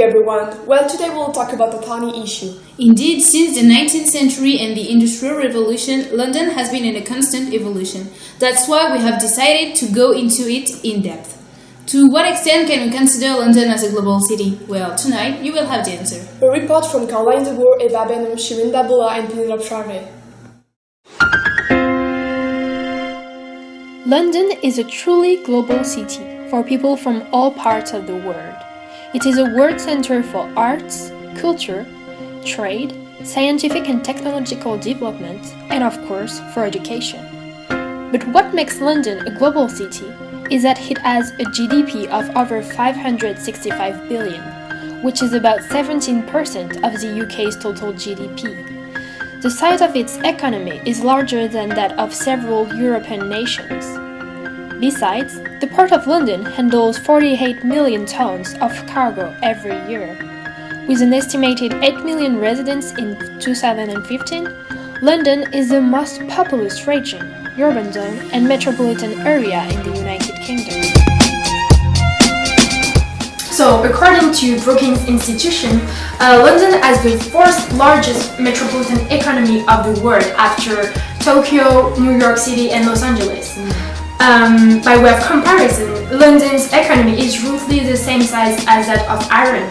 everyone. Well, today we'll talk about a funny issue. Indeed, since the 19th century and the Industrial Revolution, London has been in a constant evolution. That's why we have decided to go into it in depth. To what extent can we consider London as a global city? Well, tonight you will have the answer. A report from Caroline de Boer, Eva Benham, Shirinda Bola and Penelope Charvet. London is a truly global city for people from all parts of the world. It is a world center for arts, culture, trade, scientific and technological development, and of course, for education. But what makes London a global city is that it has a GDP of over 565 billion, which is about 17% of the UK's total GDP. The size of its economy is larger than that of several European nations. Besides, the Port of London handles 48 million tons of cargo every year. With an estimated 8 million residents in 2015, London is the most populous region, urban zone, and metropolitan area in the United Kingdom. So, according to Brookings Institution, London has the fourth largest metropolitan economy of the world after Tokyo, New York City, and Los Angeles. By way of comparison, London's economy is roughly the same size as that of Ireland.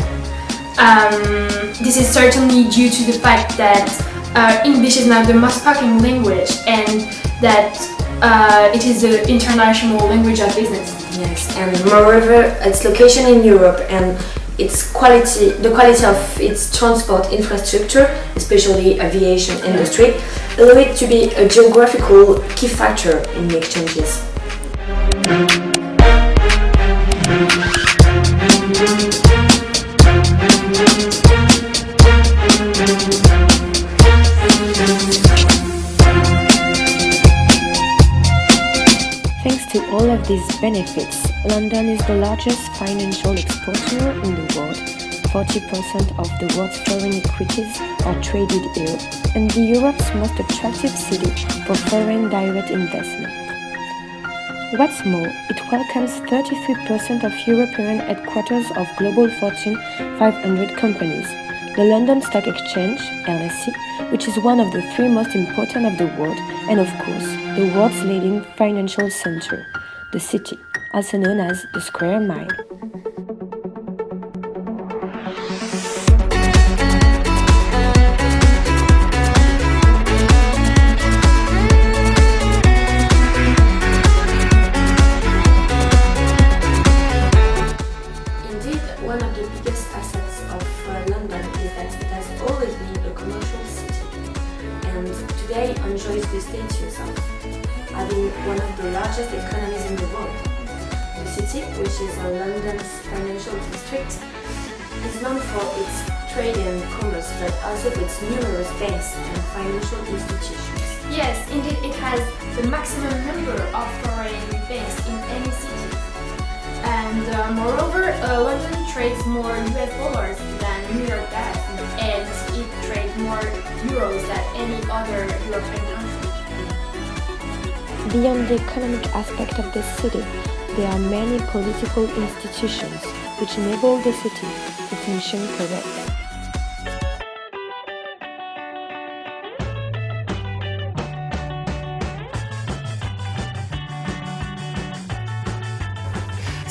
This is certainly due to the fact that English is now the most spoken language and that it is the international language of business. Yes, and moreover, its location in Europe and its quality, the quality of its transport infrastructure, especially aviation industry, allow it to be a geographical key factor in the exchanges. Thanks to all of these benefits, London is the largest financial exporter in the world. 40% of the world's foreign equities are traded here, and the Europe's most attractive city for foreign direct investment. What's more, it welcomes 33% of European headquarters of global Fortune 500 companies, the London Stock Exchange, LSE, which is one of the three most important of the world, and of course, the world's leading financial center, the City, also known as the Square Mile. Indeed, one of the biggest assets of London is that it has always been a commercial city, and today enjoys the status of having one of the largest economies in the world. The city, which is London's financial district, is known for its trade and commerce, but also for its numerous banks and financial institutions. Yes, indeed, it has the maximum number of foreign banks in any city. And moreover, London trades more US dollars than New York does, and it trades more euros than any other European country. Beyond the economic aspect of the city, there are many political institutions which enable the city to function correctly.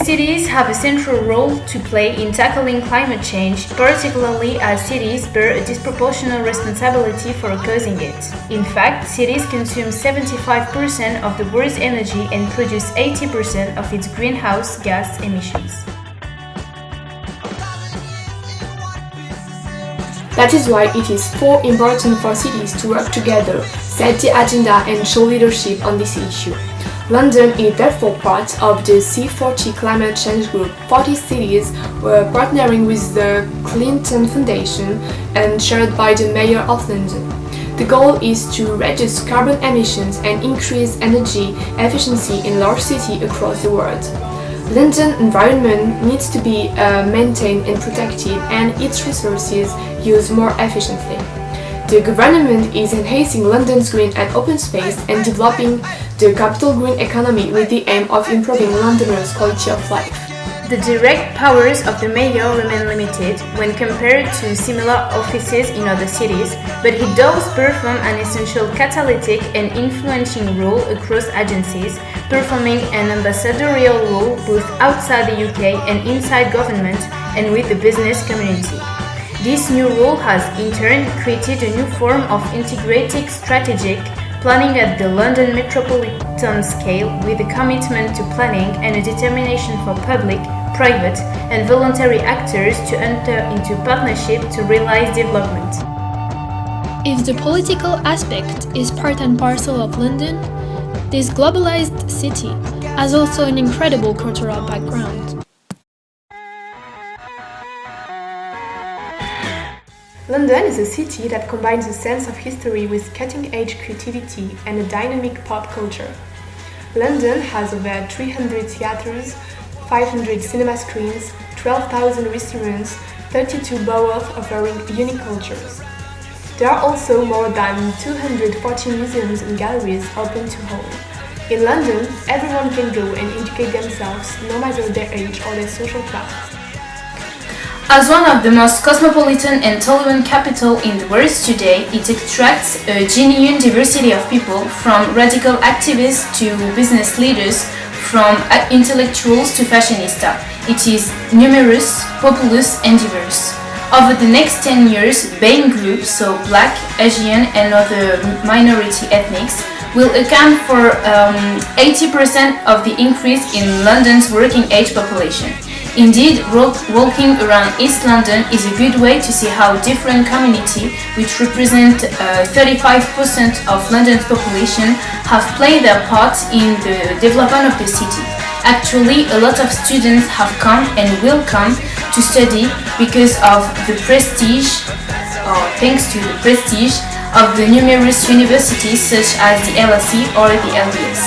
Cities have a central role to play in tackling climate change, particularly as cities bear a disproportionate responsibility for causing it. In fact, cities consume 75% of the world's energy and produce 80% of its greenhouse gas emissions. That is why it is so important for cities to work together, set the agenda and show leadership on this issue. London is therefore part of the C40 climate change group. 40 cities were partnering with the Clinton Foundation and chaired by the Mayor of London. The goal is to reduce carbon emissions and increase energy efficiency in large cities across the world. London environment needs to be maintained and protected and its resources used more efficiently. The government is enhancing London's green and open space and developing the capital green economy with the aim of improving Londoners' quality of life. The direct powers of the mayor remain limited when compared to similar offices in other cities, but he does perform an essential catalytic and influencing role across agencies, performing an ambassadorial role both outside the UK and inside government and with the business community. This new role has in turn created a new form of integrated strategic planning at the London metropolitan scale with a commitment to planning and a determination for public, private and voluntary actors to enter into partnership to realize development. If the political aspect is part and parcel of London, this globalized city has also an incredible cultural background. London is a city that combines a sense of history with cutting-edge creativity and a dynamic pop culture. London has over 300 theatres, 500 cinema screens, 12,000 restaurants, 32 boroughs offering unique cultures. There are also more than 240 museums and galleries open to all. In London, everyone can go and educate themselves, no matter their age or their social class. As one of the most cosmopolitan and tolerant capitals in the world today, it attracts a genuine diversity of people, from radical activists to business leaders, from intellectuals to fashionistas. It is numerous, populous and diverse. Over the next 10 years, main groups, so Black, Asian and other minority ethnics, will account for 80% of the increase in London's working age population. Indeed, walking around East London is a good way to see how different communities, which represent 35% of London's population, have played their part in the development of the city. Actually, a lot of students have come and will come to study because of the prestige, or thanks to the prestige, of the numerous universities such as the LSE or the LBS.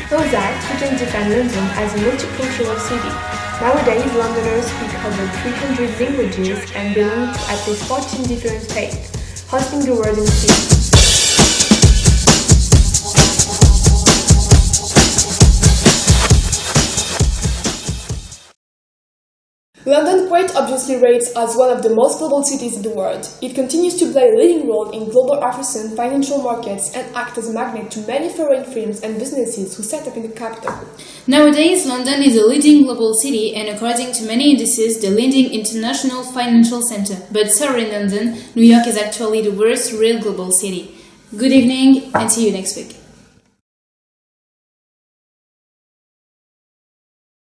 Those that we can define London as a multicultural city. Nowadays, Londoners speak over 300 languages and belong to at least 14 different states, hosting the world in cities. London quite obviously rates as one of the most global cities in the world. It continues to play a leading role in global affairs and financial markets and act as a magnet to many foreign firms and businesses who set up in the capital. Nowadays, London is a leading global city and, according to many indices, the leading international financial center. But sorry, London, New York is actually the worst real global city. Good evening and see you next week.